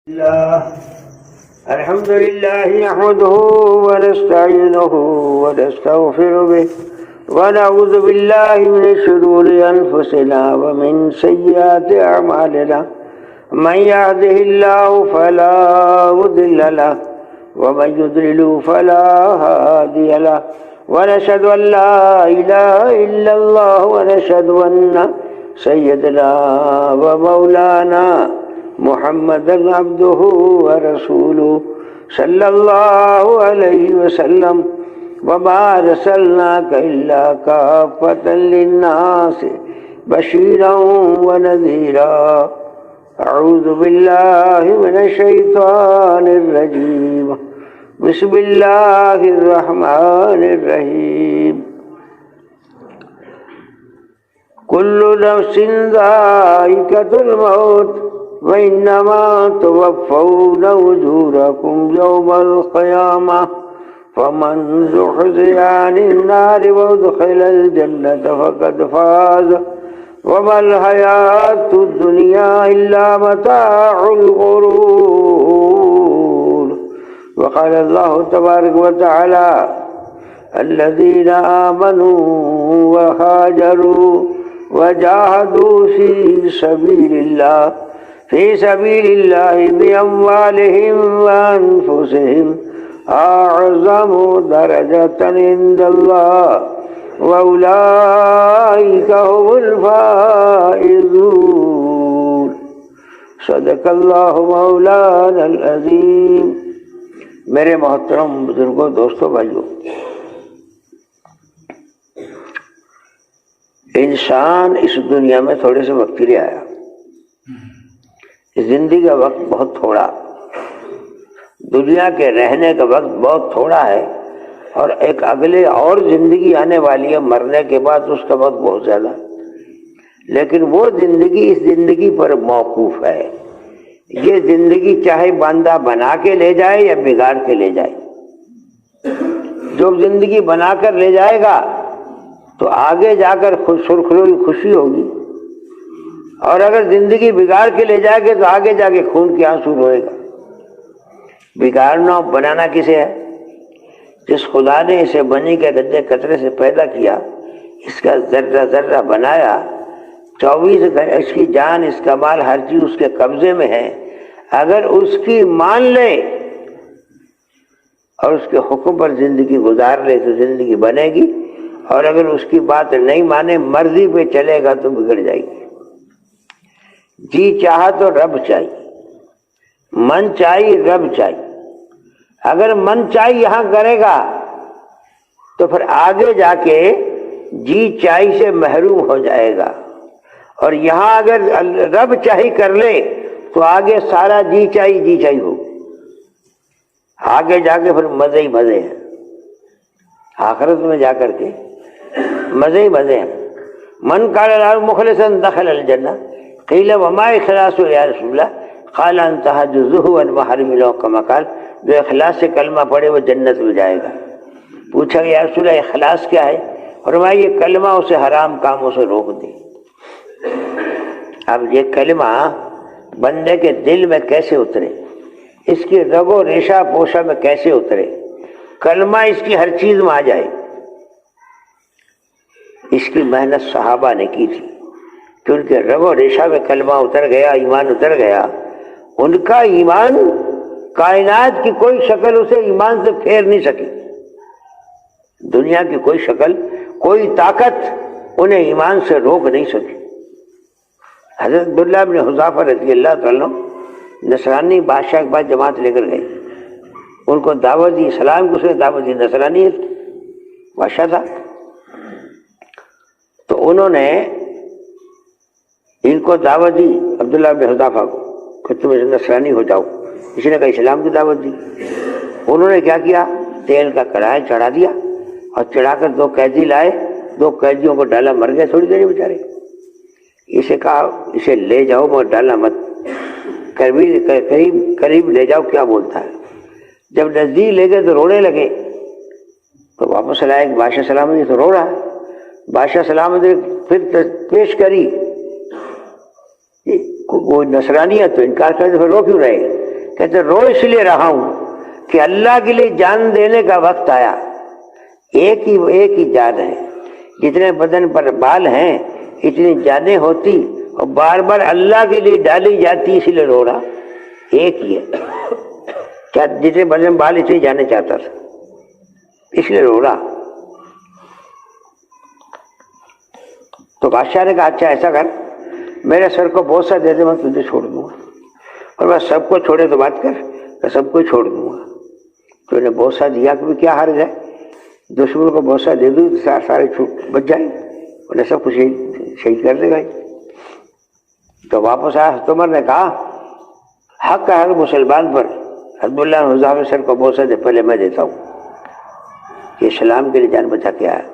الله الحمد لله نحمده ونستعينه ونستغفر به ونعوذ بالله من شرور أنفسنا ومن سيئات أعمالنا من يهده الله فلا مضل له ومن يضلل فلا هادي له ونشهد أن لا إله إلا الله ونشهد أن سيدنا ومولانا محمد عبده ورسوله صلى الله عليه وسلم وما أرسلناك إلا كافة للناس بشيرا ونذيرا أعوذ بالله من الشيطان الرجيم بسم الله الرحمن الرحيم كل نفس ذائقة الموت وإنما توفون أجوركم يوم القيامة فمن زحزح عن النار وادخل الجنة فقد فاز وما الحياة الدنيا إلا متاع الغرور وقال الله تبارك وتعالى الذين آمنوا وهاجروا وجاهدوا في سبيل الله بأموالهم وأنفسهم أعظم درجة عند الله وأولئك هم الفائزون صدق اللہ مولانا العظیم۔ میرے محترم بزرگوں، دوستوں، بھائیوں، انسان اس دنیا میں تھوڑے سے وقت کے لیے آیا، زندگی کا وقت بہت تھوڑا، دنیا کے رہنے کا وقت بہت تھوڑا ہے، اور ایک اگلے اور زندگی آنے والی ہے مرنے کے بعد، اس کا وقت بہت زیادہ، لیکن وہ زندگی اس زندگی پر موقوف ہے۔ یہ زندگی چاہے بندہ بنا کے لے جائے یا بگاڑ کے لے جائے، جو زندگی بنا کر لے جائے گا تو آگے جا کر سرخروئی خوشی ہوگی، اور اگر زندگی بگاڑ کے لے جائے گے تو آگے جا کے خون کے آنسو روئے گا۔ بگاڑنا بنانا کسے ہے؟ جس خدا نے اسے بنی کے گدے قطرے سے پیدا کیا، اس کا ذرہ ذرہ بنایا، 24 گھنٹے اس کی جان، اس کا مال، ہر چیز اس کے قبضے میں ہے۔ اگر اس کی مان لے اور اس کے حکم پر زندگی گزار لے تو زندگی بنے گی، اور اگر اس کی بات نہیں مانے، مرضی پہ چلے گا تو بگڑ جائے گی۔ جی چاہا تو رب چاہیے، من چاہیے رب چاہیے۔ اگر من چاہیے یہاں کرے گا تو پھر آگے جا کے جی چاہی سے محروم ہو جائے گا، اور یہاں اگر رب چاہی کر لے تو آگے سارا جی چاہی ہو، آگے جا کے پھر مزے ہی مزے ہیں، آخرت میں جا کر کے مزے ہی مزے ہیں۔ من قال له مخلصا دخل الجنہ قیل وما اخلاص یا رسول اللہ قال ان تحجزه عن محارم الله كما قال، جو اخلاص سے کلمہ پڑھے وہ جنت میں جائے گا۔ پوچھا کہ یا رسول اللہ اخلاص کیا ہے؟ فرمایا یہ کلمہ اسے حرام کاموں سے روک دے۔ اب یہ کلمہ بندے کے دل میں کیسے اترے، اس کی رگ و ریشہ پوشہ میں کیسے اترے؟ کلمہ اس کی ہر چیز میں آ جائے۔ اس کی محنت صحابہ نے کی تھی، کیونکہ رگ و ریشہ میں کلمہ اتر گیا، ایمان اتر گیا۔ ان کا ایمان، کائنات کی کوئی شکل اسے ایمان سے پھیر نہیں سکی، دنیا کی کوئی شکل، کوئی طاقت انہیں ایمان سے روک نہیں سکی۔ حضرت عبداللہ بن حذافہ رضی اللہ تعالیٰ نصرانی بادشاہ کے پاس جماعت لے کر گئے، ان کو دعوت دی، اسلام کو اس نے دعوت دی، نصرانیت بادشاہ تھا، تو انہوں نے ان کو دعوت دی عبداللہ بن حذافہ کو کہ تم نصرانی ہو جاؤ۔ اس نے کہا اسلام کی دعوت دی۔ انہوں نے کیا کیا؟ تیل کا کڑاہی چڑھا دیا، اور چڑھا کر 2 قیدی لائے، 2 قیدیوں کو ڈالا، مر گئے تھوڑی دیر بیچارے۔ اسے کہا اسے لے جاؤ مگر ڈالنا مت، قریب لے جاؤ، کیا بولتا ہے۔ جب نزدیک لے گئے تو رونے لگے، تو واپس لائے، بادشاہ سلامتی تو رو رہا ہے۔ بادشاہ سلامتی پھر پیش کری، وہ نصرانی ہے تو انکار کرے، تو پھر رو کیوں رہے؟ کہتے رو اس لیے رہا ہوں کہ اللہ کے لیے جان دینے کا وقت آیا. ایک ہی جان ہے، جتنے بدن پر بال ہیں اتنی جانیں ہوتی اور بار بار اللہ کے لیے ڈالی جاتی، اسی لیے رو رہا. ایک ہی ہے، کیا جتنے بدن بال اتنے جانے چاہتا تھا، اس لیے رو رہا. تو بادشاہ نے کہا اچھا ایسا کر، میرے سر کو بوسہ دے دے، میں تجھے چھوڑ دوں گا. اور میں سب کو چھوڑے تو بات کر، میں سب کو چھوڑ دوں گا. تو انہیں بوسہ دیا کہ کیا حرج ہے، دشمن کو بوسہ دے دوں سارے چھوٹ بچ جائیں، انہیں سب کچھ شہید کر دے گا. تو واپس آیا حضرت عمر نے کہا حق ہے مسلمان پر، حزب اللہ حذافہ سر کو بوسہ دے، پہلے میں دیتا ہوں. یہ اسلام کے لیے جان بچا کے آیا.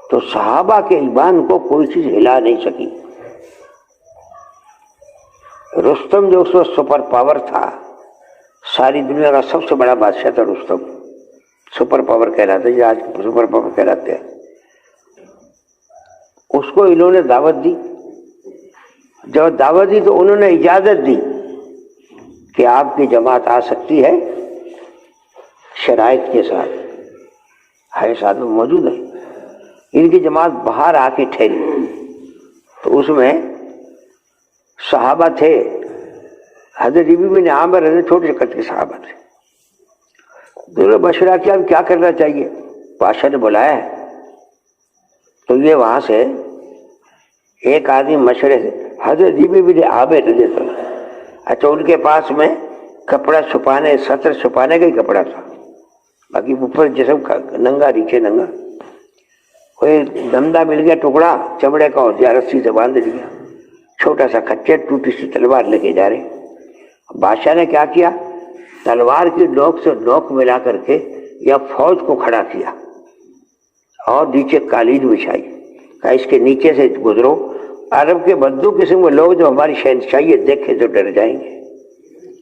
تو صحابہ کے ایمان کو کوئی چیز ہلا نہیں سکی. رستم جو اس وقت سپر پاور تھا، ساری دنیا کا سب سے بڑا بادشاہ تھا رستم، سپر پاور کہلاتے ہیں، آج سپر پاور کہلاتے ہیں. اس کو انہوں نے دعوت دی. جب دعوت دی تو انہوں نے اجازت دی کہ آپ کی جماعت آ سکتی ہے شرائط کے ساتھ. ہے ساتھ میں موجود ہے. ان کی جماعت باہر آ کے ٹھہری تو اس میں صحابہ تھے. حضرت ربیع بن عامر حضرت چھوٹے قد کے صحابہ تھے. دونوں مشورہ کیا کیا کرنا چاہیے. بادشاہ نے بلایا ہے تو یہ وہاں سے ایک آدمی مشورے سے حضرت ربیع بن عامر رضی اللہ عنہ، اچھا ان کے پاس میں کپڑا چھپانے، سطر چھپانے کا ہی کپڑا تھا، باقی اوپر جسم ننگا، نیچے ننگا. کوئی دمدہ مل گیا ٹکڑا چمڑے کا اور رسی سے باندھ دیا. چھوٹا سا کچر، ٹوٹی سی تلوار لے کے جا رہے. بادشاہ نے کیا کیا، تلوار کی نوک سے نوک ملا کر کے یا فوج کو کھڑا کیا اور نیچے قالین بچھائی، کہا اس کے نیچے سے گزرو. عرب کے بدو قسم کے لوگ جو ہماری شہنشاہیت دیکھے تو ڈر جائیں گے.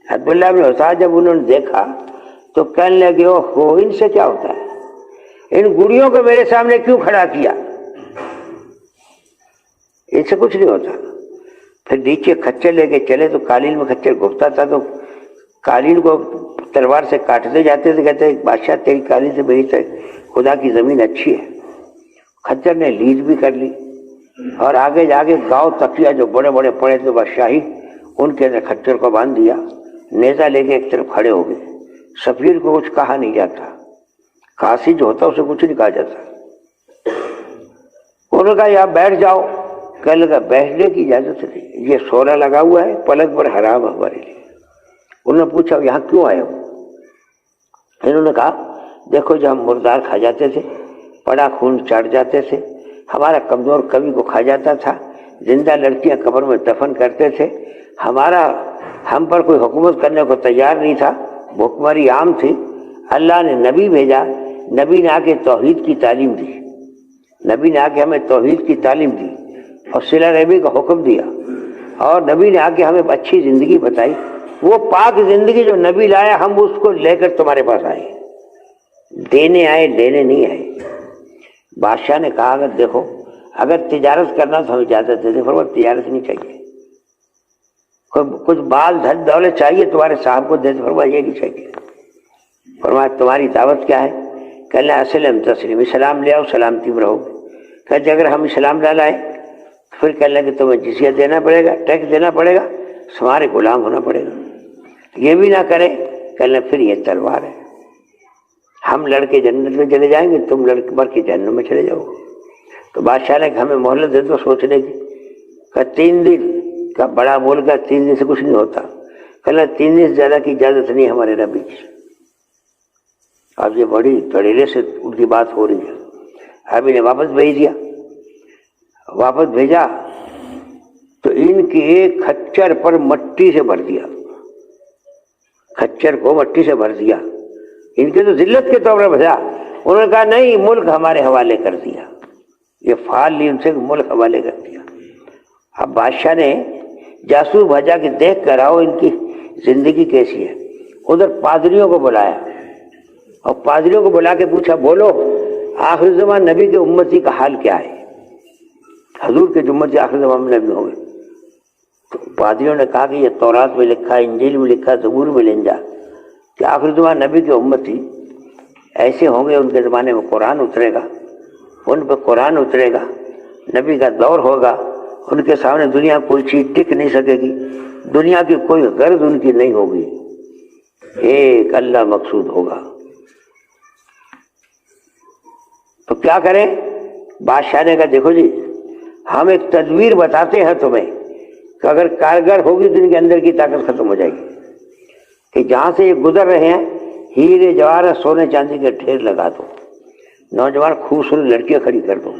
حزب اللہ بن حذافہ جب انہوں نے دیکھا تو کہنے لگے اوہ ان سے کیا ہوتا ہے، ان گڑیوں کو میرے سامنے کیوں کھڑا کیا، ان سے کچھ نہیں ہوتا. پھر نیچے کچر لے کے چلے تو قالین میں کچر گھستا تھا تو قالین کو تلوار سے کاٹتے جاتے تھے. کہتے بادشاہ تیری قالین سے میری خدا کی زمین اچھی ہے. کچر نے لیڈ بھی کر لی اور آگے جا کے گاؤں تکیا جو بڑے بڑے پڑے تھے بادشاہی، ان کے اندر کچر کو باندھ دیا. نیزہ لے کے ایک طرف کھڑے ہو گئے. سفیر کو کچھ کہا نہیں جاتا، قاصد جو ہوتا اسے کچھ نہیں کہا جاتا. انہوں نے کہا یہاں بیٹھ جاؤ. کہنے لگا بیٹھنے کی اجازت نہیں، یہ سونا لگا ہوا ہے، پلنگ پر حرام ہے ہمارے لیے. انہوں نے پوچھا یہاں کیوں آئے ہو. انہوں نے کہا دیکھو جو ہم مردار کھا جاتے تھے، پڑا خون چڑھ جاتے تھے، ہمارا کمزور کبھی کو کھا جاتا تھا، زندہ لڑکیاں قبر میں دفن کرتے تھے، ہم پر کوئی حکومت کرنے کو تیار نہیں تھا، بھوکمری عام تھی. اللہ نے نبی بھیجا، نبی نے آ کے توحید کی تعلیم دی، نبی نے آ کے ہمیں توحید کی تعلیم دی اور صلہ رحمی کا حکم دیا، اور نبی نے آ کے ہمیں اچھی زندگی بتائی. وہ پاک زندگی جو نبی لایا ہم اس کو لے کر تمہارے پاس آئے، دینے آئے، لینے نہیں آئے. بادشاہ نے کہا اگر دیکھو اگر تجارت کرنا تو ہم اجازت دے دیں. فرمایا تجارت نہیں چاہیے، کچھ بال دھن دولت چاہیے تمہارے صاحب کو دے دیں. فرمایا یہ نہیں چاہیے. فرمایا تمہاری دعوت کیا ہے. کہنا اسلم تسلیم، اسلام لے آؤ سلامتی میں رہو. کہتے اگر ہم اسلام نہ لائیں پھر کہنے لگے تمہیں جزیہ دینا پڑے گا، ٹیکس دینا پڑے گا، ہمارے غلام ہونا پڑے گا. یہ بھی نہ کرے کہنے پھر یہ تلوار ہے، ہم لڑکے جنت میں چلے جائیں گے، تم لڑکے مر کے جہنم میں چلے جاؤ. تو بادشاہ نے ہمیں مہلت دے دو سوچنے کی. کہ 3 دن کا بڑا ملک ہے، 3 دن سے کچھ نہیں ہوتا. کہنا 3 دن سے زیادہ کی اجازت نہیں ہمارے نبی کی. اب یہ بڑی دڑیلے سے ان کی بات ہو رہی ہے. اب انہیں واپس بھیج دیا. واپس بھیجا تو ان کی ایک کھچر پر مٹی سے بھر دیا، کھچر کو مٹی سے بھر دیا. ان کے تو ذلت کے طور پر بھیجا. انہوں نے کہا نہیں ملک ہمارے حوالے کر دیا. یہ فعال لی ان سے ملک حوالے کر دیا. اب بادشاہ نے جاسوس بھیجا کہ دیکھ کر آؤ ان کی زندگی کیسی ہے. ادھر پادریوں کو بلایا اور پادریوں کو بلا کے پوچھا بولو آخر زمان نبی کے امتی کا حال کیا ہے، حضور کے جو امتی آخر زمان میں نبی ہوں گے. تو پادریوں نے کہا کہ یہ تورات میں لکھا ہے، انجیل میں لکھا ہے، زبور میں لنجا کہ آخری زمانہ نبی کی امت تھی، ایسے ہوں گے، ان کے زمانے میں قرآن اترے گا، ان پہ قرآن اترے گا، نبی کا دور ہوگا، ان کے سامنے دنیا کوئی چیز ٹک نہیں سکے گی، دنیا کی کوئی غرض ان کی نہیں ہوگی، ایک اللہ مقصود ہوگا۔ تو کیا کریں؟ بادشاہ نے کہا دیکھو جی ہم ایک تدبیر بتاتے ہیں تمہیں کہ اگر کارگر ہوگی تو ان کے اندر کی طاقت ختم ہو جائے گی، کہ جہاں سے یہ گزر رہے ہیں ہیرے جواہرات سونے چاندی کے ڈھیر لگا دو، نوجوان خوبصورت لڑکیاں کھڑی کر دو،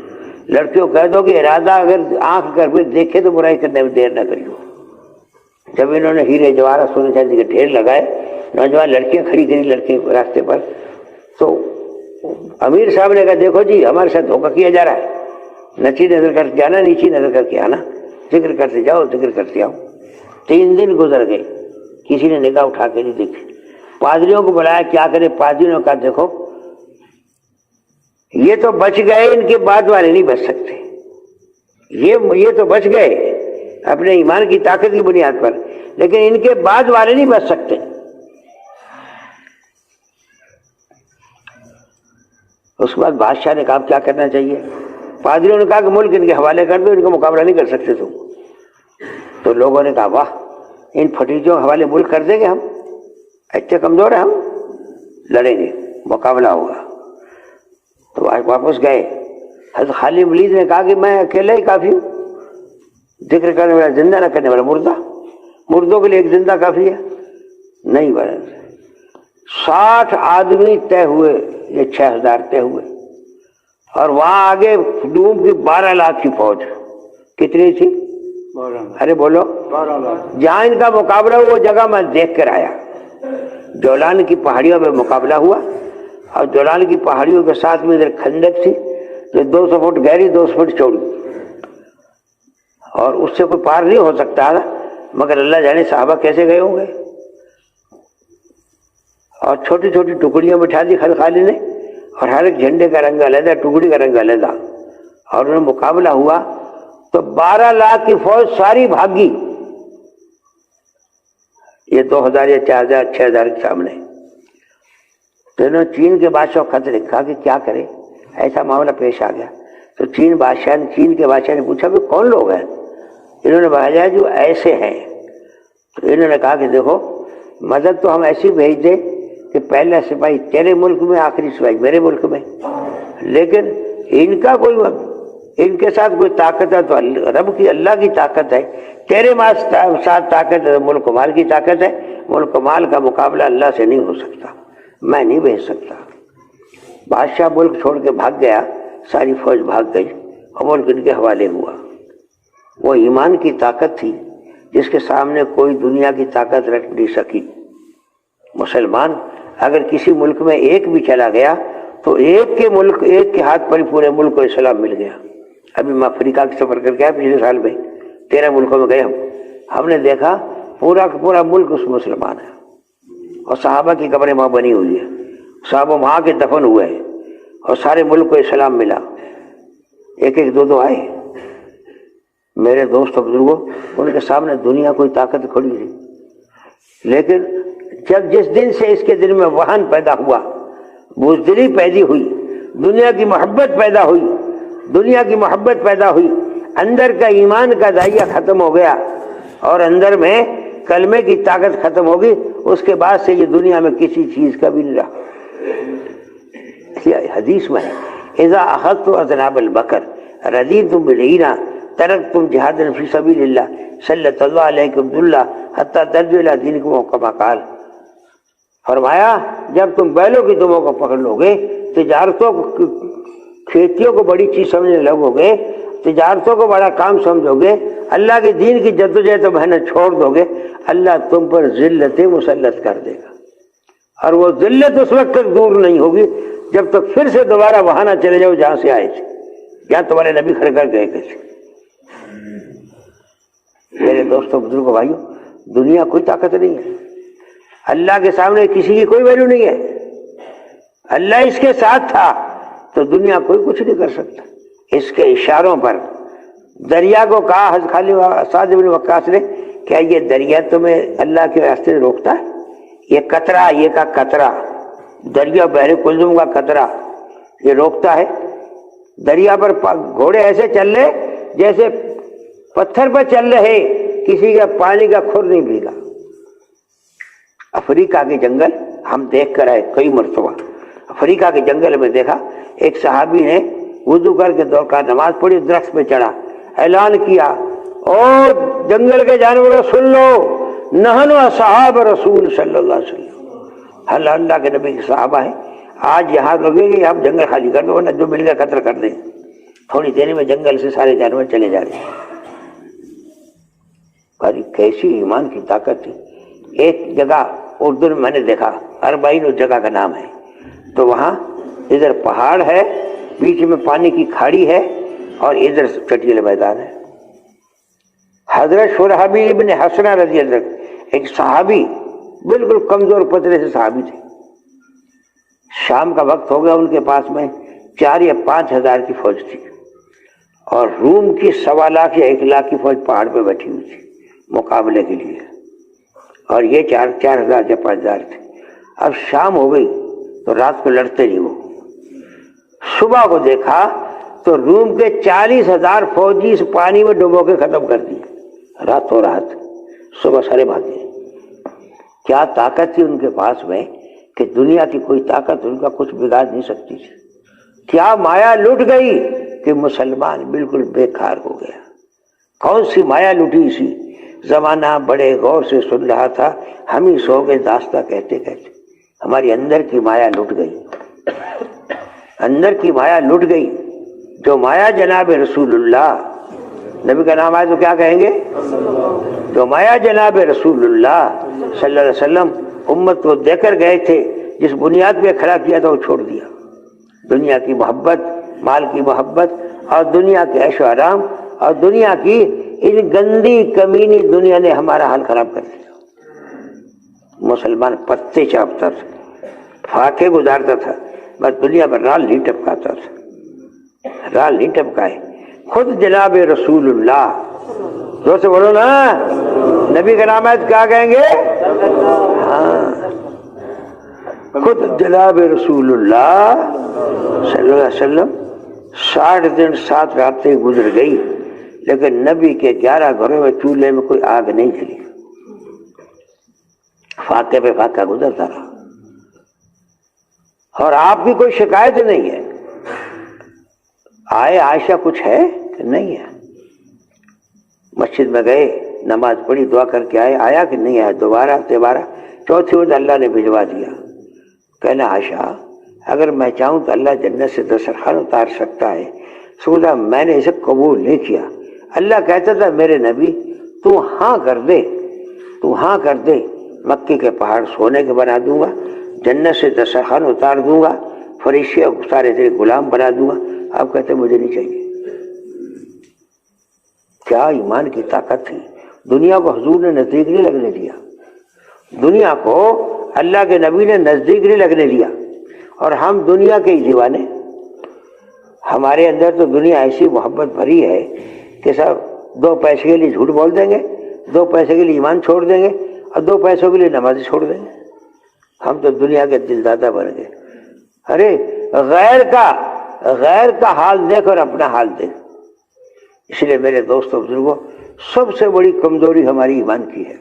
لڑکیوں کہہ دو کہ ارادہ اگر آنکھ کر کے دیکھے تو برائی کرنے میں دیر نہ کریو۔ جب انہوں نے ہیرے جواہرات سونے چاندی کے ڈھیر لگائے، نوجوان لڑکیاں کھڑی کری لڑکے راستے پر، تو امیر صاحب نے کہا دیکھو جی ہمارے ساتھ دھوکہ کیا جا رہا ہے، نچی نظر کر کے آنا، نیچی نظر کر کے آنا، ذکر کرتے جاؤ ذکر کرتے آؤ۔ 3 دن گزر گئے، کسی نے نگاہ اٹھا کے نہیں دیکھی، پادریوں کو بلایا، کیا کرے؟ پادریوں نے کہا دیکھو یہ تو بچ گئے، ان کے بعد والے نہیں بچ سکتے، یہ تو بچ گئے اپنے ایمان کی طاقت کی بنیاد پر، لیکن ان کے بعد والے نہیں بچ سکتے۔ اس کے بعد بادشاہ نے کہا کیا کرنا چاہیے؟ پادریوں نے کہا کہ ملک ان کے حوالے کر دو، ان کا مقابلہ نہیں کر سکتے تم۔ تو لوگوں نے کہا واہ، ان پھٹیجوں کے حوالے ملک کر دیں گے ہم، اتنے کمزور ہیں ہم، لڑیں گے، مقابلہ ہوگا۔ تو واپس گئے، حضرت خالد ولید نے کہا کہ میں اکیلا ہی کافی ہوں، ذکر کرنے والا زندہ نہ کرنے والا مردہ، مردوں کے لیے ایک زندہ کافی ہے، نہیں بڑھ 60 آدمی طے ہوئے، یہ 6000 طے ہوئے، اور وہاں آگے ڈوم کی 12 لاکھ کی فوج، کتنی تھی؟ ارے بولو، 12 لاکھ۔ جہاں ان کا مقابلہ ہوا وہ جگہ میں دیکھ کر آیا، جولان کی پہاڑیوں میں مقابلہ ہوا، اور جولان کی پہاڑیوں کے ساتھ میں ادھر کھندق تھی جو 200 فٹ گہری 200 فٹ چوڑی، اور اس سے کوئی پار نہیں ہو سکتا تھا، مگر اللہ جانے صحابہ کیسے گئے ہوں گے، اور چھوٹی چھوٹی ٹکڑیاں بٹھا دی خالد نے، اور ہر ایک جھنڈے کا رنگ علیحدہ، ٹکڑی کا رنگ علیحدہ، اور انہیں مقابلہ ہوا تو 12 لاکھ کی فوج ساری بھاگی، یہ 2000 یا 4000 6000 کے سامنے۔ تو انہوں نے چین کے بادشاہ کو خط لکھا کہ کیا کرے، ایسا معاملہ پیش آ گیا۔ تو چین کے بادشاہ نے پوچھا کہ کون لوگ ہیں؟ انہوں نے بتایا جو ایسے ہیں۔ تو انہوں نے کہا کہ دیکھو مدد تو ہم ایسی بھیج دیں کہ پہلا سپاہی تیرے ملک میں، آخری سپاہی میرے ملک میں، لیکن ان کا کوئی ان کے ساتھ کوئی طاقت ہے تو رب کی، اللہ کی طاقت ہے، تیرے ساتھ طاقت ہے، ملک و مال کی طاقت ہے، ملک و مال کا مقابلہ اللہ سے نہیں ہو سکتا، میں نہیں بھیج سکتا۔ بادشاہ ملک چھوڑ کے بھاگ گیا، ساری فوج بھاگ گئی، اور ملک ان کے حوالے ہوا۔ وہ ایمان کی طاقت تھی جس کے سامنے کوئی دنیا کی طاقت رکھ نہیں سکی۔ مسلمان اگر کسی ملک میں ایک بھی چلا گیا تو ایک کے ہاتھ پر پورے ملک کو اسلام مل گیا۔ ابھی میں افریقہ کا سفر کر کے آیا پچھلے سال میں، 13 ملکوں میں گئے ہم نے دیکھا پورا کا پورا ملک اس مسلمان ہے، اور صحابہ کی قبریں وہاں بنی ہوئی ہے، صحابہ وہاں کے دفن ہوئے ہیں، اور سارے ملک کو اسلام ملا، ایک دو آئے۔ میرے دوست بزرگوں، ان کے سامنے دنیا کوئی طاقت کھڑی نہیں، لیکن جس دن سے اس کے دل میں وہن پیدا ہوا، بزدلی پیدا ہوئی، دنیا کی محبت پیدا ہوئی، اندر کا ایمان کا دائیا ختم ہو گیا، اور اندر میں کلمے کی طاقت ختم ہوگی، اس کے بعد سے یہ دنیا میں کسی چیز کا بھی نہیں رہا۔ حدیث میں اذا اخذتم اذناب البقر رضیتم بالعینا ترکتم جہادا فی سبیل اللہ سلط اللہ علیکم ذلہ حتی ترجعوا الی دینکم کما قال۔ فرمایا جب تم بیلوں کی دموں کو پکڑ لو گے، تجارتوں کو، کھیتیوں کو بڑی چیز سمجھنے لگو گے، تجارتوں کو بڑا کام سمجھو گے، اللہ کے دین کی جدوجہد و محنت چھوڑ دو گے، اللہ تم پر ذلت مسلط کر دے گا، اور وہ ذلت اس وقت تک دور نہیں ہوگی جب تک پھر سے دوبارہ وہاں نہ چلے جاؤ جہاں سے آئے تھے، جہاں تمہارے نبی کھڑے کر گئے تھے۔ میرے دوستوں بزرگوں بھائیوں، دنیا کوئی طاقت نہیں ہے، اللہ کے سامنے کسی کی کوئی ویلیو نہیں ہے۔ اللہ اس کے ساتھ تھا تو دنیا کوئی کچھ نہیں کر سکتا۔ اس کے اشاروں پر دریا کو کہا، حضرت خالد سعد بن وقاص نے کیا یہ دریا تمہیں اللہ کے راستے سے روکتا ہے؟ یہ قطرہ، یہ کا قطرہ، دریا بحر کلثوم کا قطرہ یہ روکتا ہے؟ دریا پر گھوڑے ایسے چل رہے جیسے پتھر پر چل رہے، کسی کا پانی کا کھر نہیں بھیگا۔ افریقہ کے جنگل ہم دیکھ کر آئے کئی مرتبہ، افریقہ کے جنگل میں دیکھا ایک صحابی نے وضو کر کے 2 رکعت نماز پڑھی، درخت پہ چڑھا، اعلان کیا اور جنگل کے جانوروں سن لو، نحن اصحاب رسول صلی اللہ علیہ وسلم، اللہ کے نبی کے صحابہ ہیں، آج یہاں لگے گے، آپ جنگل خالی کر دو ورنہ جو مل گیا قتل کر دیں۔ تھوڑی دیر میں جنگل سے سارے جانور چلے جا رہے ہیں۔ کیسی ایمان کی طاقت تھی۔ ایک جگہ اردو میں نے دیکھا، اربعین اس جگہ کا نام ہے، تو وہاں ادھر پہاڑ ہے، بیچ میں پانی کی کھاڑی ہے اور ادھر چٹیل میدان ہے۔ حضرت شرحبیل ابن حسنہ رضی اللہ عنہ ایک صحابی، بالکل کمزور پتلے سے صحابی تھے، شام کا وقت ہو گیا، ان کے پاس میں 4 یا 5 ہزار کی فوج تھی اور روم کی 1.25 لاکھ یا 1 لاکھ کی فوج پہاڑ پہ بیٹھی ہوئی تھی مقابلے کے لیے، اور یہ 4 ہزار یا 5 ہزار تھے۔ اب شام ہو گئی تو رات کو لڑتے نہیں، وہ صبح کو دیکھا تو روم کے 40,000 فوجی اس پانی میں ڈبو کے ختم کر دی، راتوں رات، صبح سارے بھاگے۔ کیا طاقت تھی ان کے پاس میں کہ دنیا کی کوئی طاقت ان کا کچھ بگاڑ نہیں سکتی تھی۔ کیا مایا لٹ گئی کہ مسلمان بالکل بیکار ہو گیا۔ کون سی مایا لٹی سی؟ زمانہ بڑے غور سے سن رہا تھا، ہم ہی سو گئے داستہ کہتے کہتے، ہماری اندر کی مایا لٹ گئی، اندر کی مایا لٹ گئی۔ جو مایا جناب رسول اللہ، نبی کا نام آئے تو کیا کہیں گے؟ جو مایا جناب رسول اللہ صلی اللہ علیہ وسلم امت کو دے کر گئے تھے، جس بنیاد پہ کھڑا کیا تھا وہ چھوڑ دیا۔ دنیا کی محبت، مال کی محبت اور دنیا کے عیش و آرام اور دنیا کی اس گندی کمینی دنیا نے ہمارا حال خراب کر دیا۔ مسلمان پتے چاپتا تھا، فاقے گزارتا تھا، بس دنیا پر رال نہیں ٹپکاتا تھا، رال نہیں ٹپکائے۔ خود جناب رسول اللہ، جو سے بولو نا، نبی کا نام ہے تو کیا کہیں گے؟ ہاں، خود جناب رسول اللہ صلی اللہ علیہ وسلم 60 دن 7 راتیں گزر گئی، لیکن نبی کے 11 گھروں میں چولہے میں کوئی آگ نہیں جلی، فاقے پہ فاقہ گزرتا رہا، اور آپ کی کوئی شکایت نہیں ہے۔ آئے عائشہ کچھ ہے کہ نہیں ہے؟ مسجد میں گئے، نماز پڑھی، دعا کر کے آئے، آیا کہ نہیں آیا؟ دوبارہ تیبارہ، چوتھی وقت اللہ نے بھجوا دیا۔ کہنا عائشہ اگر میں چاہوں تو اللہ جنت سے دسترخوان اتار سکتا ہے، سوچا میں نے اسے قبول نہیں کیا۔ اللہ کہتا تھا میرے نبی تو ہاں کر دے، تو ہاں کر دے، مکے کے پہاڑ سونے کے بنا دوں گا، جنت سے دسترخوان اتار دوں گا، فرشتے سارے تیرے غلام بنا دوں گا۔ آپ کہتے مجھے نہیں چاہیے۔ کیا ایمان کی طاقت تھی۔ دنیا کو حضور نے نزدیک نہیں لگنے دیا، دنیا کو اللہ کے نبی نے نزدیک نہیں لگنے دیا، اور ہم دنیا کے ہی دیوانے۔ ہمارے اندر تو دنیا ایسی محبت بھری ہے کہ سب 2 پیسے کے لیے جھوٹ بول دیں گے، 2 پیسے کے لیے ایمان چھوڑ دیں گے، اور 2 پیسوں کے لیے نماز چھوڑ دیں گے۔ ہم تو دنیا کے دل دادا بن گئے۔ ارے غیر کا حال دیکھ اور اپنا حال دیکھ۔ اس لیے میرے دوستوں بزرگوں، سب سے بڑی کمزوری ہماری ایمان کی ہے۔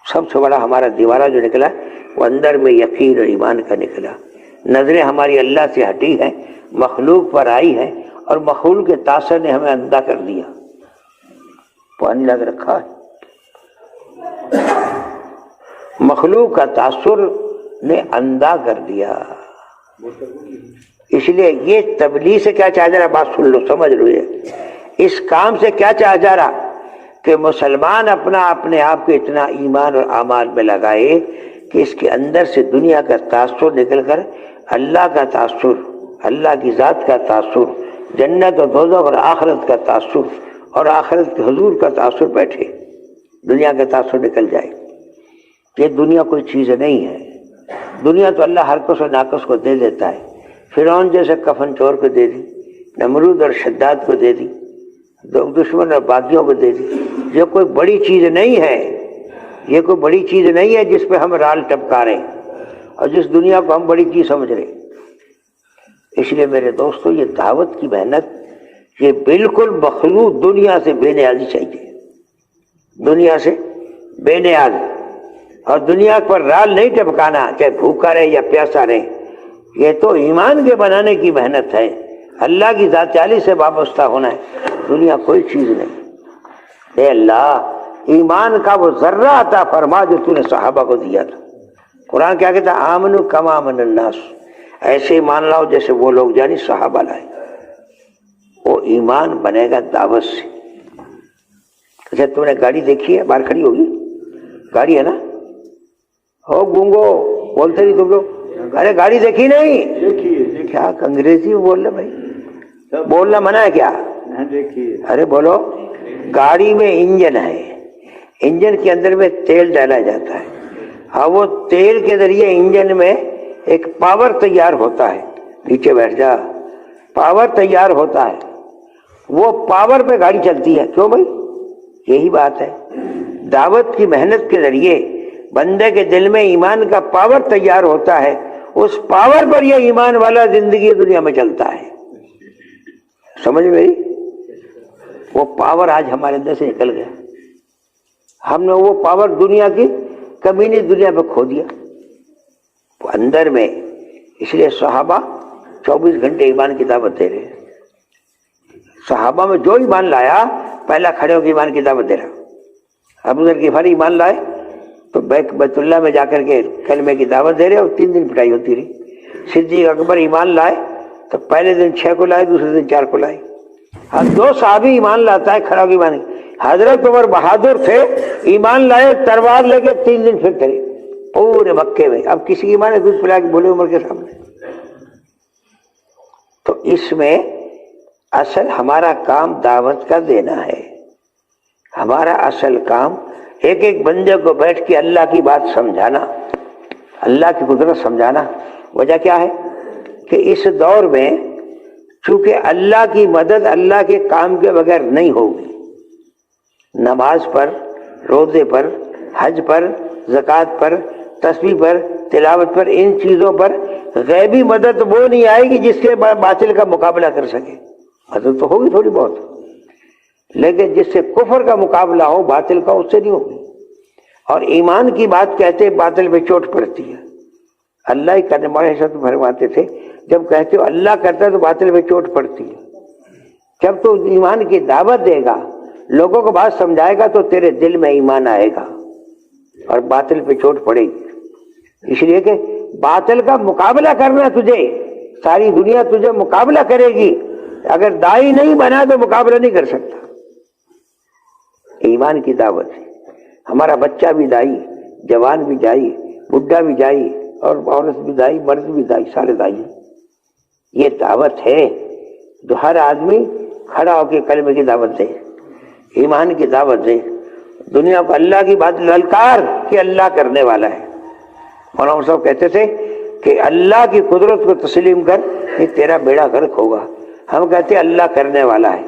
سب سے بڑا ہمارا دیوارہ جو نکلا وہ اندر میں یقین اور ایمان کا نکلا۔ نظریں ہماری اللہ سے ہٹی ہیں، مخلوق پر آئی ہیں، اور مخلوق کے تاثر نے ہمیں اندھا کر دیا۔ پانی لگ رکھا ہے، مخلوق کا تاثر نے اندھا کر دیا۔ اس لیے یہ تبلیغ سے کیا چاہا جا رہا، بات سن لو، سمجھ لو، یہ اس کام سے کیا چاہا جا رہا کہ مسلمان اپنے آپ کو اتنا ایمان اور اعمال میں لگائے کہ اس کے اندر سے دنیا کا تاثر نکل کر اللہ کا تاثر، اللہ کی ذات کا تاثر، جنت و دوزخ اور آخرت کا تاثر، اور آخرت کے حضور کا تاثر بیٹھے، دنیا کا تاثر نکل جائے۔ یہ دنیا کوئی چیز نہیں ہے۔ دنیا تو اللہ ہر کس و ناقص کو دے دیتا ہے۔ فرعون جیسے کفن چور کو دے دی، نمرود اور شداد کو دے دی، دشمن اور باغیوں کو دے دی. یہ کوئی بڑی چیز نہیں ہے, یہ کوئی بڑی چیز نہیں ہے جس پہ ہم رال ٹپکا رہے ہیں اور جس دنیا کو ہم بڑی چیز سمجھ رہے ہیں. اس لیے میرے دوستو, یہ دعوت کی محنت یہ بالکل مخلوط دنیا سے بے نیازی چاہیے, دنیا سے بے نیاز, اور دنیا پر رال نہیں ٹپکانا, چاہے بھوکا رہے یا پیاسا رہے. یہ تو ایمان کے بنانے کی محنت ہے, اللہ کی ذات عالی سے وابستہ ہونا ہے, دنیا کوئی چیز نہیں. اے اللہ, ایمان کا وہ ذرہ عطا فرما جو تو نے صحابہ کو دیا تھا. قرآن کیا کہتا ہے؟ آمنو کما آمن الناس, ایسے ایمان لاؤ جیسے وہ لوگ یعنی صحابہ لائے. وہ ایمان بنے گا دعوت سے. اچھا تم نے گاڑی دیکھی ہے؟ باہر کھڑی ہوگی گاڑی, ہے نا؟ ہو گونگو, بولتے نہیں تم لوگ. ارے گاڑی دیکھی نہیں؟ کیا انگریزی میں بول رہے بھائی, بولنا منع ہے کیا؟ ارے بولو. گاڑی میں انجن ہے, انجن کے اندر میں تیل ڈالا جاتا ہے, اور وہ تیل کے ذریعے انجن میں ایک پاور تیار ہوتا ہے. نیچے بیٹھ جا, پاور تیار ہوتا ہے, وہ پاور پہ گاڑی چلتی ہے. کیوں بھائی؟ یہی بات ہے. دعوت کی محنت کے ذریعے بندے کے دل میں ایمان کا پاور تیار ہوتا ہے, اس پاور پر یہ ایمان والا زندگی دنیا میں چلتا ہے. سمجھ میری؟ وہ پاور آج ہمارے اندر سے نکل گیا, ہم نے وہ پاور دنیا کی کمینی دنیا پہ کھو دیا اندر میں. اس لیے صحابہ 24 گھنٹے ایمان کی دعوت دے رہے. صحابہ میں جو ایمان لایا پہلا کھڑے ہو کے ایمان کی دعوت دے رہا. ابو ذر غفاری ایمان لائے تو بیت اللہ میں جا کر کے کلمے کی دعوت دے رہے, اور 3 دن پٹائی ہوتی رہی. صدیق اکبر ایمان لائے تو پہلے دن 6 کو لائے, دوسرے دن 4 کو لائے. ہر 2 صحابی ایمان لاتا ہے, کھڑا ہو کے ایمان. حضرت عمر بہادر تھے, ایمان لائے, تلوار لے کے 3 دن پھرتے رہے پورے مکے میں. اب کسی کی ایمان ہے دودھ پلا کے بولے عمر کے سامنے. تو اس میں اصل ہمارا کام دعوت کا دینا ہے. ہمارا اصل کام ایک ایک بندے کو بیٹھ کے اللہ کی بات سمجھانا, اللہ کی قدرت سمجھانا. وجہ کیا ہے کہ اس دور میں چونکہ اللہ کی مدد اللہ کے کام کے بغیر نہیں ہوگی. نماز پر, روزے پر, حج پر, زکوٰۃ پر, تسبیح پر, تلاوت پر, ان چیزوں پر غیبی مدد وہ نہیں آئے گی جس کے باطل کا مقابلہ کر سکے. مدد تو ہوگی تھوڑی بہت, لیکن جس سے کفر کا مقابلہ ہو باطل کا, اس سے نہیں ہوگی. اور ایمان کی بات کہتے باطل پہ چوٹ پڑتی ہے. اللہ ہی کرنے والے ایسا تو فرماتے تھے, جب کہتے ہو اللہ کرتا ہے تو باطل پہ چوٹ پڑتی ہے. جب تو ایمان کی دعوت دے گا, لوگوں کو بات سمجھائے گا, تو تیرے دل میں ایمان آئے گا اور باطل پہ چوٹ پڑے گی. اس لیے کہ باطل کا مقابلہ کرنا تجھے, ساری دنیا تجھے مقابلہ کرے گی. اگر دائی نہیں بنا تو مقابلہ نہیں کر سکتا. ایمان کی دعوت ہے. ہمارا بچہ بھی دائی, جوان بھی دائی, بڈھا بھی دائی, اور عورت بھی دائی, مرد بھی دائی, سارے دائی. یہ دعوت ہے جو ہر آدمی کھڑا ہو کے کلمے کی دعوت دے, ایمان کی دعوت دے. دنیا کو اللہ کی بات للکار کہ اللہ کرنے والا ہے. مولانا صاحب کہتے تھے کہ اللہ کی قدرت کو تسلیم کر, یہ تیرا بیڑا غرق ہوگا. ہم کہتے ہیں اللہ کرنے والا ہے,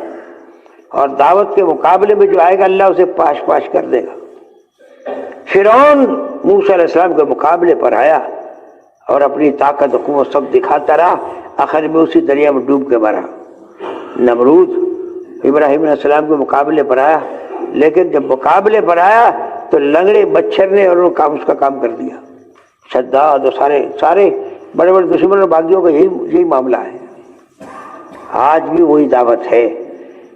اور دعوت کے مقابلے میں جو آئے گا اللہ اسے پاش پاش کر دے گا. فرعون موسیٰ علیہ السلام کے مقابلے پر آیا اور اپنی طاقت و قوت سب دکھاتا رہا, آخر میں اسی دریا میں ڈوب کے مرا. نمرود ابراہیم علیہ السلام کے مقابلے پر آیا, لیکن جب مقابلے پر آیا تو لنگڑے مچھر نے اور اس کا کام کر دیا. شداد اور سارے بڑے بڑے دشمن اور باغیوں کا یہی معاملہ ہے. آج بھی وہی دعوت ہے.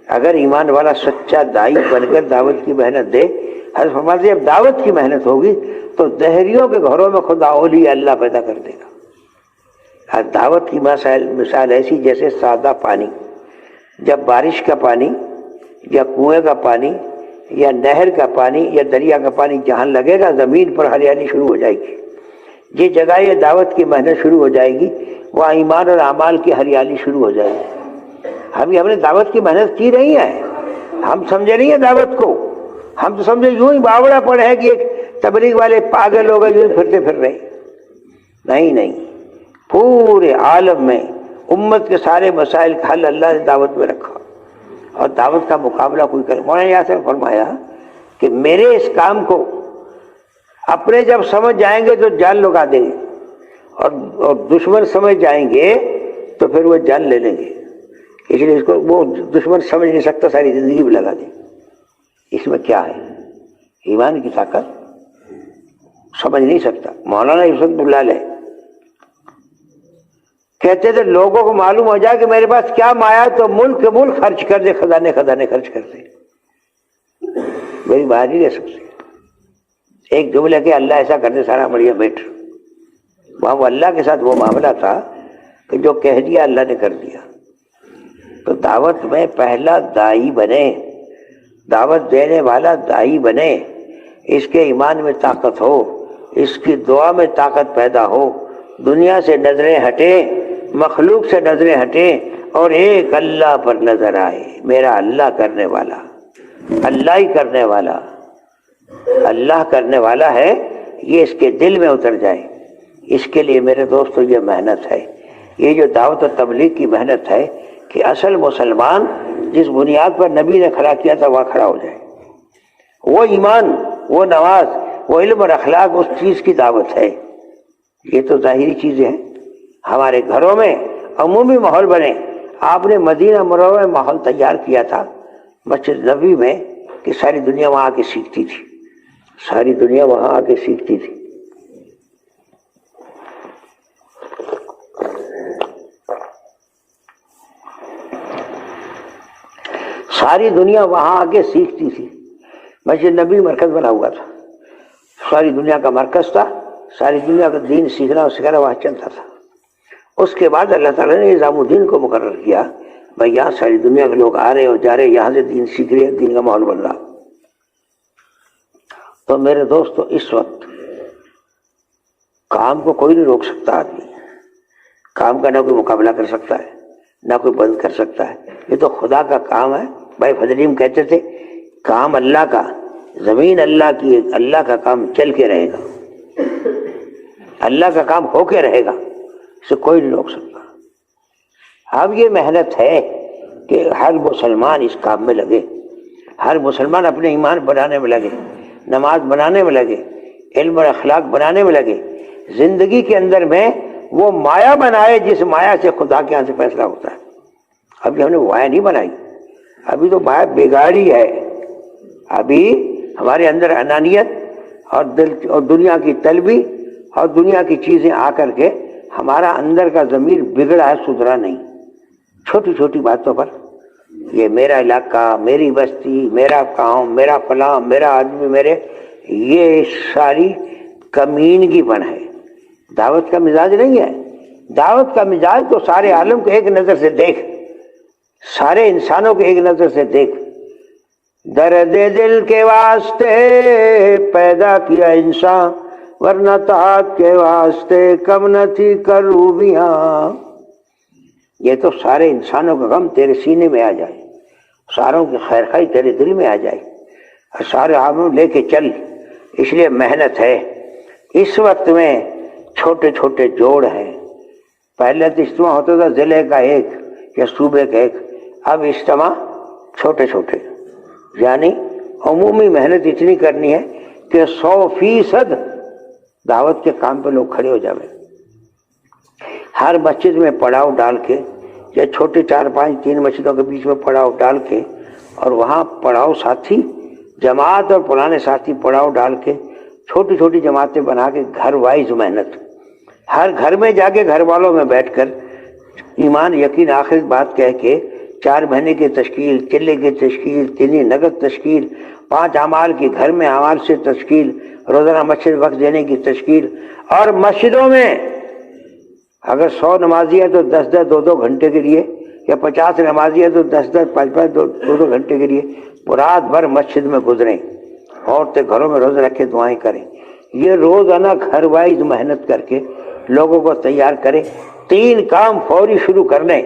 اگر ایمان والا سچا دائی بن کر دعوت کی محنت دے, حضرت فرماتے ہیں اب دعوت کی محنت ہوگی تو دہریوں کے گھروں میں خدا اولیاء اللہ پیدا کر دے گا. دعوت کی مثال ایسی جیسے سادہ پانی, جب بارش کا پانی یا کنویں کا پانی یا نہر کا پانی یا دریا کا پانی جہاں لگے گا زمین پر ہریالی شروع ہو جائے گی. یہ جگہ یہ دعوت کی محنت شروع ہو جائے گی, وہاں ایمان اور اعمال کی ہریالی شروع ہو جائے گی. ہم نے دعوت کی محنت کی نہیں ہے, ہم سمجھے نہیں ہے دعوت کو. ہم تو سمجھے یوں ہی باوڑا پڑے ہے کہ ایک تبلیغ والے پاگل لوگ یوں ہی پھرتے پھر رہے. نہیں, پورے عالم میں امت کے سارے مسائل کا حل اللہ نے دعوت میں رکھا, اور دعوت کا مقابلہ کوئی کرے. مولانا یاسر نے فرمایا کہ میرے اس کام کو اپنے جب سمجھ جائیں گے تو جان لگا دیں گے، اور دشمن سمجھ جائیں گے تو پھر وہ جان لے لیں گے. اس لیے اس کو وہ دشمن سمجھ نہیں سکتا، ساری زندگی بھی لگا دیں. اس میں کیا ہے؟ ایمان کی طاقت سمجھ نہیں سکتا. مولانا یوسف اللہ علیہ کہتے تھے لوگوں کو معلوم ہو جائے کہ میرے پاس کیا مایا تو ملک کے ملک خرچ کر دے، خزانے خزانے خرچ کر دے، میری بات نہیں رہ سکتی. ایک جملہ کہ اللہ ایسا کر دے سارا بڑھیا بیٹھ. وہاں وہ اللہ کے ساتھ وہ معاملہ تھا کہ جو کہہ دیا اللہ نے کر دیا. تو دعوت میں پہلا داعی بنے، دعوت دینے والا داعی بنے، اس کے ایمان میں طاقت ہو، اس کی دعا میں طاقت پیدا ہو، دنیا سے نظریں ہٹیں، مخلوق سے نظریں ہٹیں اور ایک اللہ پر نظر آئے. میرا اللہ کرنے والا، اللہ ہی کرنے والا، اللہ کرنے والا ہے، یہ اس کے دل میں اتر جائے. اس کے لیے میرے دوستو یہ محنت ہے، یہ جو دعوت و تبلیغ کی محنت ہے کہ اصل مسلمان جس بنیاد پر نبی نے کھڑا کیا تھا وہاں کھڑا ہو جائے. وہ ایمان، وہ نماز، وہ علم اور اخلاق اس چیز کی دعوت ہے. یہ تو ظاہری چیزیں ہیں. ہمارے گھروں میں عمومی ماحول بنے. آپ نے مدینہ منورہ میں ماحول تیار کیا تھا مسجد نبوی میں کہ ساری دنیا وہاں آ کے سیکھتی تھی، ساری دنیا وہاں آ کے سیکھتی تھی. ساری دنیا وہاں آ کے سیکھتی تھی. مسجد نبی مرکز بنا ہوا تھا، ساری دنیا کا مرکز تھا، ساری دنیا کا دین سیکھنا اور سکھانا وہاں چلتا تھا. اس کے بعد اللہ تعالیٰ نے نظام الدین کو مقرر کیا، بھائی یہاں ساری دنیا کے لوگ آ رہے اور جا رہے، یہاں سے دین سیکھ رہے، دین کا ماحول بن رہا. تو میرے دوستو اس وقت کام کو کوئی نہیں روک سکتا. آدمی کام کا نہ کوئی مقابلہ کر سکتا ہے، نہ کوئی بند کر سکتا ہے. یہ تو خدا کا کام ہے. بھائی فضلیم کہتے تھے کام اللہ کا، زمین اللہ کی ہے، اللہ کا کام چل کے رہے گا، اللہ کا کام ہو کے رہے گا، اسے کوئی نہیں روک سکتا. اب یہ محنت ہے کہ ہر مسلمان اس کام میں لگے، ہر مسلمان اپنے ایمان بنانے میں لگے، نماز بنانے میں لگے، علم اور اخلاق بنانے میں لگے. زندگی کے اندر میں وہ مایا بنائے جس مایا سے خدا کے یہاں سے فیصلہ ہوتا ہے. ابھی ہم نے مایا نہیں بنائی، ابھی تو مایا بگاڑی ہے. ابھی ہمارے اندر انانیت اور دل اور دنیا کی طلبی اور دنیا کی چیزیں آ کر کے ہمارا اندر کا ضمیر بگڑا ہے، سدھرا نہیں. چھوٹی چھوٹی باتوں پر یہ میرا علاقہ، میری بستی، میرا کام، میرا فلاں، میرا آدمی، میرے، یہ ساری کمینگی پن ہے. دعوت کا مزاج نہیں ہے. دعوت کا مزاج تو سارے عالم کو ایک نظر سے دیکھ، سارے انسانوں کو ایک نظر سے دیکھ. درد دل کے واسطے پیدا کیا انسان، ورنہ طاعت کے واسطے کم نہ تھی کروبیاں. یہ تو سارے انسانوں کا غم تیرے سینے میں آ جائے، ساروں کی خیر خواہی تیرے دل میں آ جائے، اور سارے عالم لے کے چل. اس لیے محنت ہے. اس وقت میں چھوٹے چھوٹے جوڑ ہیں. پہلے تو اجتماع ہوتا تھا ضلع کا ایک یا صوبے کا ایک، اب اجتماع چھوٹے چھوٹے، یعنی عمومی محنت اتنی کرنی ہے کہ 100% دعوت کے کام پہ لوگ کھڑے ہو جائیں. ہر مسجد میں پڑاؤ ڈال کے، یا چھوٹے 4-5-3 مسجدوں کے بیچ میں پڑاؤ ڈال کے، اور وہاں پڑاؤ ساتھی جماعت اور پرانے ساتھی پڑاؤ ڈال کے چھوٹی چھوٹی جماعتیں بنا کے گھر وائز محنت، ہر گھر میں جا کے گھر والوں میں بیٹھ کر ایمان یقین آخرت بات کہہ کے 4 مہینے کی تشکیل، چلے کی تشکیل، 3 نگد تشکیل، 5 اعمال کی گھر میں اعمال سے تشکیل، روزانہ مسجد وقت دینے کی تشکیل. اور مسجدوں میں اگر 100 نمازی ہیں تو 10-10 2-2 گھنٹے کے لیے، یا 50 نمازی ہیں تو 10-10 5-5 2-2 گھنٹے کے لیے رات بھر مسجد میں گزریں. عورتیں گھروں میں روزہ رکھے دعائیں کریں. یہ روزانہ گھر وائز محنت کر کے لوگوں کو تیار کریں. 3 کام فوری شروع کرنے.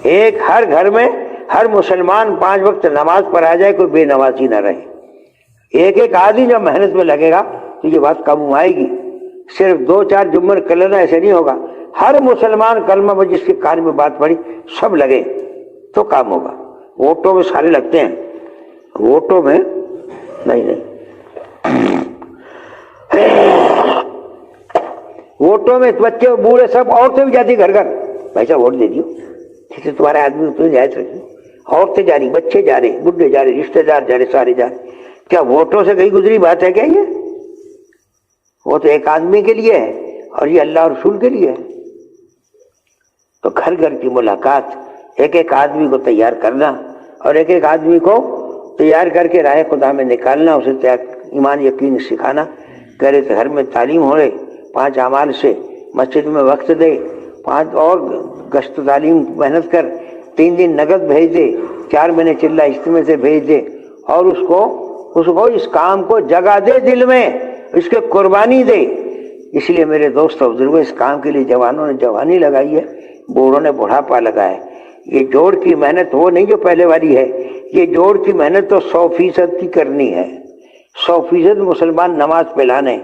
ایک، ہر گھر میں ہر مسلمان 5 وقت نماز پر آ جائے، کوئی بے نمازی نہ رہے. ایک آدمی جب محنت میں لگے گا تو یہ بات قابو آئے گی. صرف 2-4 جمعہ کر لینا ایسے نہیں ہوگا. ہر مسلمان کلمہ میں جس کے کان میں بات پڑی سب لگے تو کام ہوگا. ووٹوں میں سارے لگتے ہیں، ووٹوں میں نہیں، ووٹوں میں بچے بوڑھے سب، عورتیں بھی جاتی گھر گھر، بھائی صاحب ووٹ دے دیو، جیسے تمہارے آدمی تمہیں جائز رکھیے، عورتیں جا رہی، بچے جا رہے، بڈھے جا رہے، رشتے دار جا رہے، سارے جا رہے۔ کیا ووٹوں سے کہیں گزری بات ہے کیا یہ؟ وہ تو ایک آدمی کے لیے ہے اور یہ اللہ اور رسول کے لیے ہے۔ تو گھر گھر کی ملاقات، ایک ایک آدمی کو تیار کرنا اور ایک ایک آدمی کو تیار کر کے راہ خدا میں نکالنا، اسے ایمان یقین سکھانا، کرے تو گھر میں تعلیم ہو رہے، 5 اعمال سے مسجد میں وقت دے، 5 اور گشت تعلیم محنت کر، 3 دن نقد بھیج دے، 4 مہینے چلہ اجتماع سے بھیج دے، اور اس کو اس کام کو جگہ دے، دل میں اس کے قربانی دے۔ اس لیے میرے دوست اور بزرگوں، اس کام کے لیے جوانوں نے جوانی لگائی ہے، بوڑھوں نے بڑھاپا لگایا ہے۔ یہ جوڑ کی محنت وہ نہیں جو پہلے والی ہے، یہ جوڑ کی محنت تو 100% کی کرنی ہے۔ 100% مسلمان نماز پہ لانے،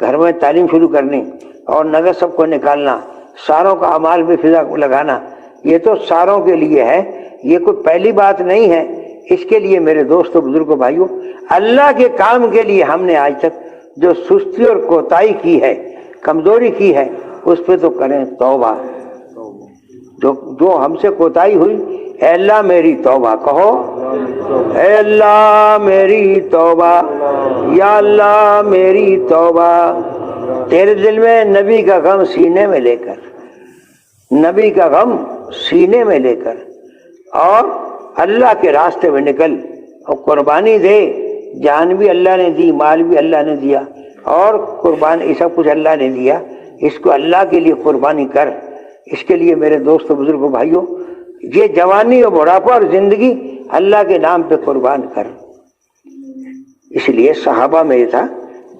گھر میں تعلیم شروع کرنی اور نگر سب کو نکالنا، ساروں کا اعمال میں فضا کو لگانا، یہ تو ساروں کے لیے ہے، یہ کوئی پہلی بات نہیں ہے۔ اس کے لیے میرے دوستوں بزرگوں بھائیوں، اللہ کے کام کے لیے ہم نے آج تک جو سستی اور کوتاہی کی ہے، کمزوری کی ہے، اس پہ تو کریں توبہ۔ جو ہم سے کوتاہی ہوئی، اے اللہ میری توبہ، کہو اے اللہ میری توبہ، یا اللہ میری توبہ۔ تیرے دل میں نبی کا غم سینے میں لے کر، نبی کا غم سینے میں لے کر، اور اللہ کے راستے میں نکل اور قربانی دے۔ جان بھی اللہ نے دی، مال بھی اللہ نے دیا، اور قربانی سب کچھ اللہ نے دیا، اس کو اللہ کے لیے قربانی کر۔ اس کے لیے میرے دوستوں بزرگوں بھائیوں، یہ جوانی اور بڑھاپا اور زندگی اللہ کے نام پہ قربان کر۔ اس لیے صحابہ میں یہ تھا،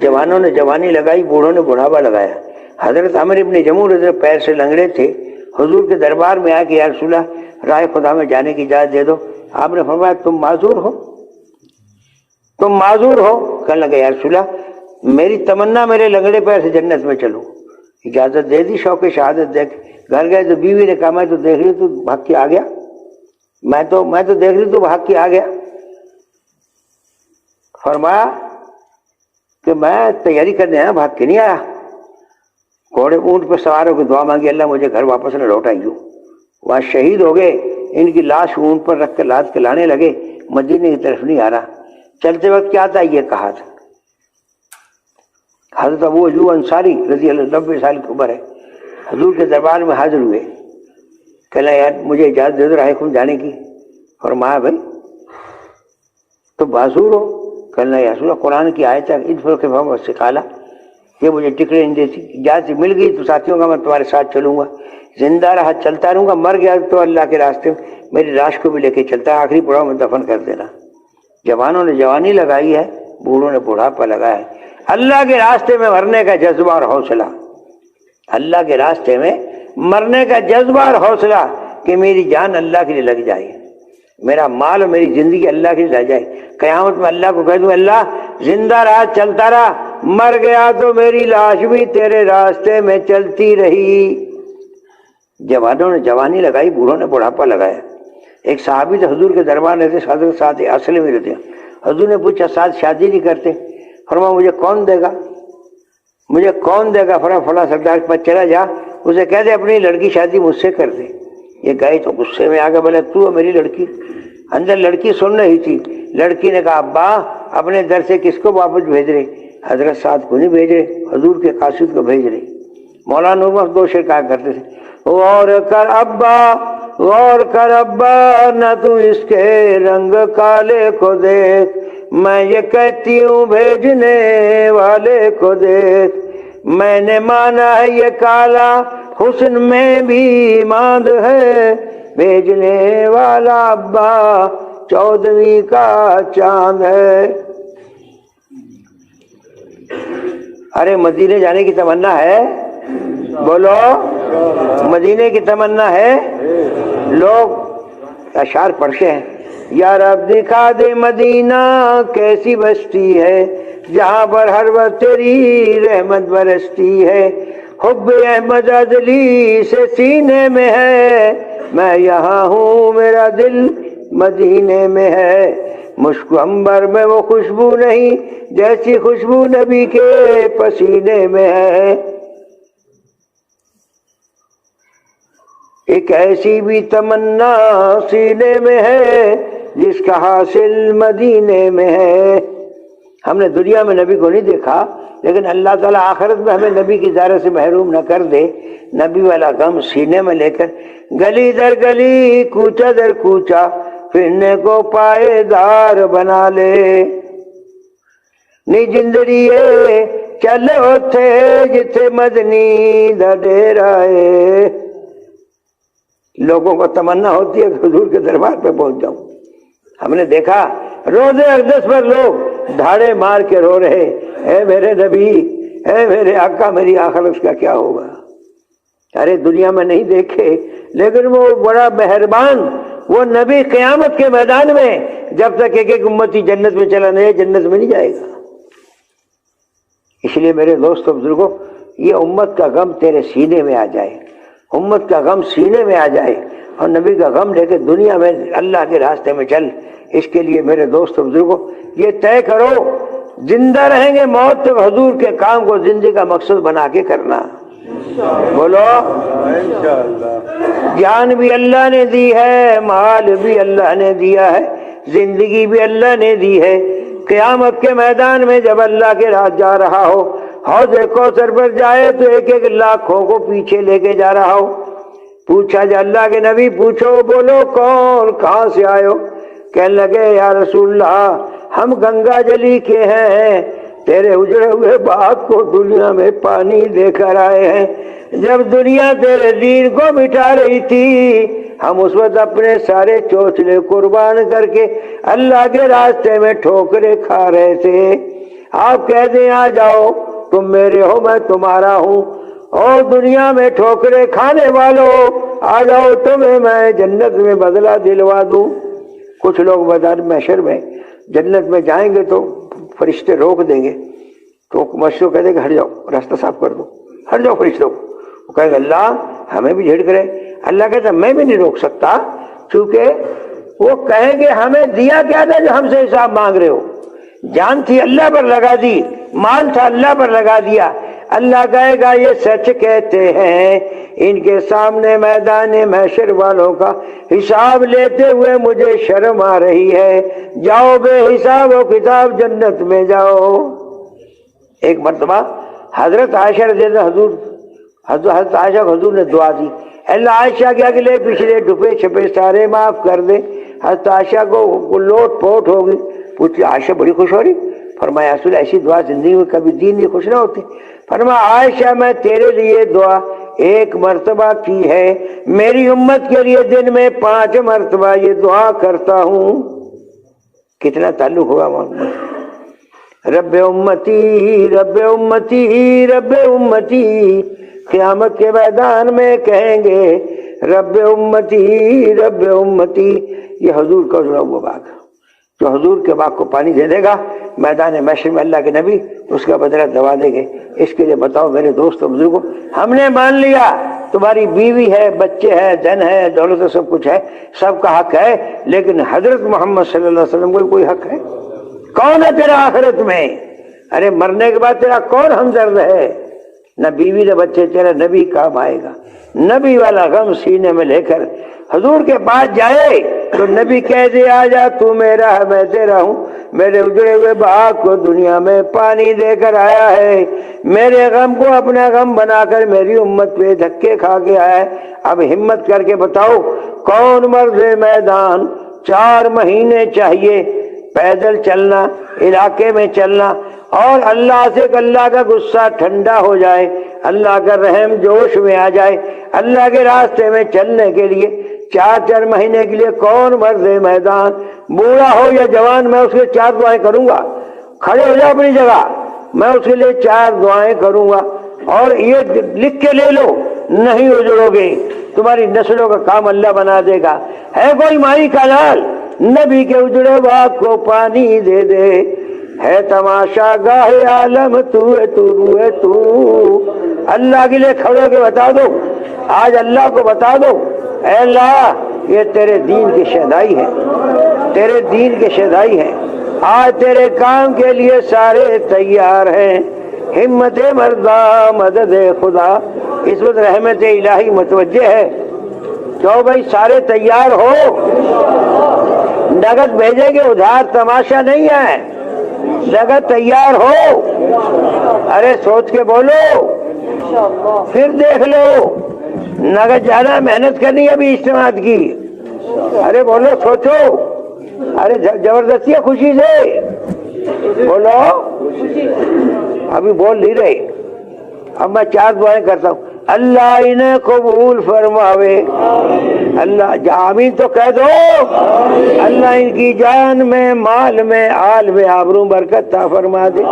جوانوں نے جوانی لگائی، بوڑھوں نے بڑھاپا لگایا۔ حضرت عمر ابن جموح حضرت پیر سے لنگڑے تھے، حضور کے دربار میں آ کے یا رسول اللہ راہ خدا میں جانے کی اجازت دے دو۔ آپ نے فرمایا تم معذور ہو، تم معذور ہو۔ کہنے لگے یا رسول اللہ میری تمنا میرے لنگڑے پیر سے جنت میں چلوں۔ اجازت دے دی، شوق شہادت دے کے گھر گئے تو بیوی نے کہا میں تو دیکھ رہی تو بھاگ کے آ گیا، میں تو دیکھ رہی تو بھاگ کے آ گیا۔ فرمایا کہ میں تیاری کرنے آیا، بھاگ کے نہیں آیا۔ گھوڑے اونٹ پہ سوار ہو کے دعا مانگی، اللہ مجھے گھر واپس نہ لوٹائیو۔ وہاں شہید ہو گئے، ان کی لاش اونٹ پر رکھ کر لاد کے لانے لگے، مدینے کی طرف نہیں آ رہا۔ چلتے وقت کیا تھا یہ کہا تھا۔ حضرت ابو ایوب انصاری رضی اللہ 90 سال کی عمر ہے، حضور کے دربار میں حاضر ہوئے، کہنا یار مجھے اجازت دے دو راہ خدا جانے کی۔ فرمایا بھائی تو معذور ہو؟ کہنا یا رسول اللہ قرآن کی آیت ہے ادفر کے فہم استقالہ، یہ مجھے ٹکڑے نہیں دیتی، اجازت مل گئی تو ساتھیوں کا میں تمہارے ساتھ چلوں گا، زندہ رہا چلتا رہوں گا، مر گیا تو اللہ کے راستے میں میری لاش کو بھی لے کے چلتا ہے، آخری پڑاؤ میں دفن کر دینا۔ جوانوں نے جوانی لگائی ہے، بوڑھوں نے بڑھاپا لگایا ہے۔ اللہ کے راستے میں مرنے کا جذبہ اور حوصلہ، اللہ کے راستے میں مرنے کا جذبہ اور حوصلہ کہ میری جان اللہ کے لیے لگ جائے، میرا مال اور میری زندگی اللہ کے لیے لگ جائے، قیامت میں اللہ کو کہہ دوں اللہ زندہ رہا چلتا رہا، مر گیا تو میری لاش بھی تیرے راستے میں چلتی رہی۔ جوانوں نے جوانی لگائی، بوڑھوں نے بڑھاپا لگایا۔ ایک صحابی تھے حضور کے دربار رہتے، حضرت سعد اصل میں رہتے، حضور نے پوچھا سعد شادی نہیں کرتے؟ فرمایا مجھے کون دے گا، مجھے کون دے گا؟ فلاں سردار کے پاس چلا جا، اسے کہہ دے اپنی لڑکی شادی مجھ سے کر دے۔ یہ گئے تو غصے میں آ گئے، بولے تو میری لڑکی؟ اندر لڑکی سن رہی تھی، لڑکی نے کہا ابا اپنے در سے کس کو واپس بھیج رہے؟ حضرت سعد کو نہیں بھیج رہے، حضور کے قاصد کو بھیج رہے۔ مولانا نور محمد 2 شعر کہا کرتے تھے، غور کر ابا غور کر ابا نہ تو اس کے رنگ کالے کو دیکھ، میں یہ کہتی ہوں بھیجنے والے کو دیکھ، میں نے مانا ہے یہ کالا حسن میں بھی ماند ہے، بھیجنے والا ابا 14ویں کا چاند ہے۔ ارے مدینے جانے کی تمنا ہے؟ بولو مدینے کی تمنا ہے؟ لوگ اشعار پڑھتے ہیں، یا رب دکھا دے مدینہ کیسی بستی ہے، جہاں پر ہر وقت تیری رحمت برستی ہے، حب احمد عدلی سے سینے میں ہے، میں یہاں ہوں میرا دل مدینے میں ہے، مشک عنبر میں وہ خوشبو نہیں جیسی خوشبو نبی کے پسینے میں ہے۔ ایک ایسی بھی تمنا سینے میں ہے جس کا حاصل مدینے میں ہے۔ ہم نے دنیا میں نبی کو نہیں دیکھا، لیکن اللہ تعالیٰ آخرت میں ہمیں نبی کی زیارت سے محروم نہ کر دے۔ نبی والا غم سینے میں لے کر گلی در گلی کوچا در کوچا پھرنے کو پائے دار بنا لے۔ نی جندڑیے چلے اوتھے جتھے مدنی دا ڈیرا ہے۔ لوگوں کو تمنا ہوتی ہے کہ حضور کے دربار پہ پہنچ جاؤں۔ ہم نے دیکھا روزے اقدس پر لوگ دھاڑے مار کے رو رہے، اے میرے نبی، اے میرے آقا، میری آخرت کا کیا ہوگا؟ ارے دنیا میں نہیں دیکھے، لیکن وہ بڑا مہربان وہ نبی قیامت کے میدان میں جب تک ایک ایک امتی جنت میں چلا نہیں جنت میں نہیں جائے گا۔ اس لیے میرے دوستو بزرگوں، یہ امت کا غم تیرے سینے میں آ جائے، امت کا غم سینے میں آ جائے اور نبی کا غم لے کے دنیا میں اللہ کے راستے میں چل۔ اس کے لیے میرے دوستو بزرگوں یہ طے کرو، زندہ رہیں گے موت تک حضور کے کام کو زندگی کا مقصد بنا کے کرنا۔ بولو انشاءاللہ۔ جان بھی اللہ نے دی ہے، مال بھی اللہ نے دیا ہے، زندگی بھی اللہ نے دی ہے۔ قیامت کے میدان میں جب اللہ کے راہ جا رہا ہو، حوض کوثر پر جائے تو ایک ایک لاکھوں کو پیچھے لے کے جا رہا ہو۔ پوچھا جا اللہ کے نبی پوچھو، بولو کون، کہاں سے آئے ہو؟ کہنے لگے یا رسول اللہ ہم گنگا جلی کے ہیں، تیرے اجڑے ہوئے باغ کو دنیا میں پانی دے کر آئے ہیں۔ جب دنیا تیرے دین کو مٹا رہی تھی ہم اس وقت اپنے سارے چوچلے قربان کر کے اللہ کے راستے میں ٹھوکریں کھا رہے تھے۔ آپ کہہ دیں آ جاؤ، تم میرے ہو میں تمہارا ہوں، اور دنیا میں ٹھوکریں کھانے والوں آ جاؤ، تمہیں میں جنت میں بدلہ دلوا دوں۔ کچھ لوگ میدان محشر میں جنت میں جائیں گے تو فرشتے روک دیں گے، تو مشرو کہہ دیں کہ ہٹ جاؤ، راستہ صاف کر دو، ہٹ جاؤ فرشتوں۔ وہ کہیں گے اللہ ہمیں بھی جھڑک رہے۔ اللہ کہتا میں بھی نہیں روک سکتا، چونکہ وہ کہیں گے ہمیں دیا کیا تھا جو ہم سے حساب مانگ رہے ہو؟ جان تھی اللہ پر لگا دی، مال تھا اللہ پر لگا دیا۔ اللہ کہے گا یہ سچ کہتے ہیں، ان کے سامنے میدان محشر والوں کا حساب لیتے ہوئے مجھے شرم آ رہی ہے، جاؤ بے حساب و کتاب جنت میں جاؤ۔ ایک مرتبہ حضرت عائشہ رضی اللہ حضرت عائشہ کو حضور نے دعا دی، اللہ عائشہ کے اگلے پچھلے ڈھپے چھپے سارے معاف کر دے۔ حضرت عائشہ کو لوٹ پوٹ ہوگی، پوچھی عائشہ بڑی خوش ہو رہی، فرمایا رسول ایسی دعا زندگی میں کبھی دین نہیں خوش نہ ہوتی۔ فرمایا عائشہ میں تیرے لیے دعا ایک مرتبہ کی ہے، میری امت کے لیے دن میں 5 مرتبہ یہ دعا کرتا ہوں۔ کتنا تعلق ہوا محمد، رب امتی رب امتی رب امتی۔ قیامت کے میدان میں کہیں گے رب امتی رب امتی۔ یہ حضور کا اجڑا ہوا باغ، جو حضور کے باغ کو پانی دے دے گا میدان محشر میں اللہ کے نبی اس کا بدلہ دوا دیں گے۔ اس کے لیے بتاؤ میرے دوست و بزرگوں، ہم نے مان لیا تمہاری بیوی ہے، بچے ہے، دھن ہے، دولت ہے، سب کچھ ہے، سب کا حق ہے، لیکن حضرت محمد صلی اللہ علیہ وسلم کو کوئی حق ہے؟ کون ہے تیرا آخرت میں؟ ارے مرنے کے بعد تیرا کون ہمدرد ہے؟ نہ بیوی نہ بچے، تیرا نبی کام آئے گا۔ نبی والا غم سینے میں لے کر حضور کے پاس جائے تو نبی کہہ دے آ جا تو میرا ہے میں تیرا ہوں، میرے اجڑے ہوئے باغ کو دنیا میں پانی دے کر آیا ہے، میرے غم کو اپنا غم بنا کر میری امت پہ دھکے کھا کے آیا ہے۔ اب ہمت کر کے بتاؤ کون مرد میدان 4 مہینے چاہیے پیدل چلنا، علاقے میں چلنا، اور اللہ سے اللہ کا غصہ ٹھنڈا ہو جائے، اللہ کا رحم جوش میں آ جائے، اللہ کے راستے میں چلنے کے لیے 4 مہینے کے لیے کون مرد میدان، بوڑھا ہو یا جوان، میں اس کے 4 دعائیں کروں گا۔ کھڑے ہو جاؤ اپنی جگہ، میں اس کے لیے 4 دعائیں کروں گا، اور یہ لکھ کے لے لو، نہیں اجڑو گے، تمہاری نسلوں کا کام اللہ بنا دے گا۔ ہے کوئی مائی کا لال نبی کے اجڑے باغ کو پانی دے دے، ہے تماشا گاہ عالم تو ہے تو روح تو۔ اللہ کے لیے کھڑے ہو کے بتا دو، آج اللہ کو بتا دو، اے اللہ یہ تیرے دین کے شہدائی ہیں، تیرے دین کے شہدائی ہیں، آج تیرے کام کے لیے سارے تیار ہیں، ہمت مردہ مدد خدا۔ اس وقت رحمت الہی متوجہ ہے، کیوں بھائی سارے تیار ہو، نقد بھیجیں گے، ادھار تماشا نہیں ہے، نقد تیار ہو، ارے سوچ کے بولو، پھر دیکھ لو، نقد جانا محنت کرنی ہے ابھی اجتماعات کی، ارے بولو سوچو، ارے زبردستی ہے، خوشی سے بولو، ابھی بول نہیں رہے۔ اب میں 4 دعائیں کرتا ہوں، اللہ انہیں قبول فرماوے، اللہ آمین تو کہہ دو، اللہ ان کی جان میں، مال میں، آل میں آبرو برکت عطا فرما دے،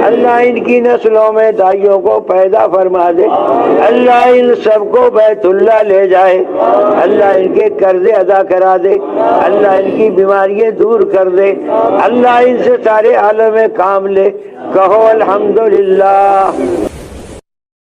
اللہ ان کی نسلوں میں دائیوں کو پیدا فرما دے، اللہ ان سب کو بیت اللہ لے جائے، اللہ ان کے قرضے ادا کرا دے، اللہ ان کی بیماریاں دور کر دے، اللہ ان سے سارے عالم میں کام لے، کہو الحمدللہ۔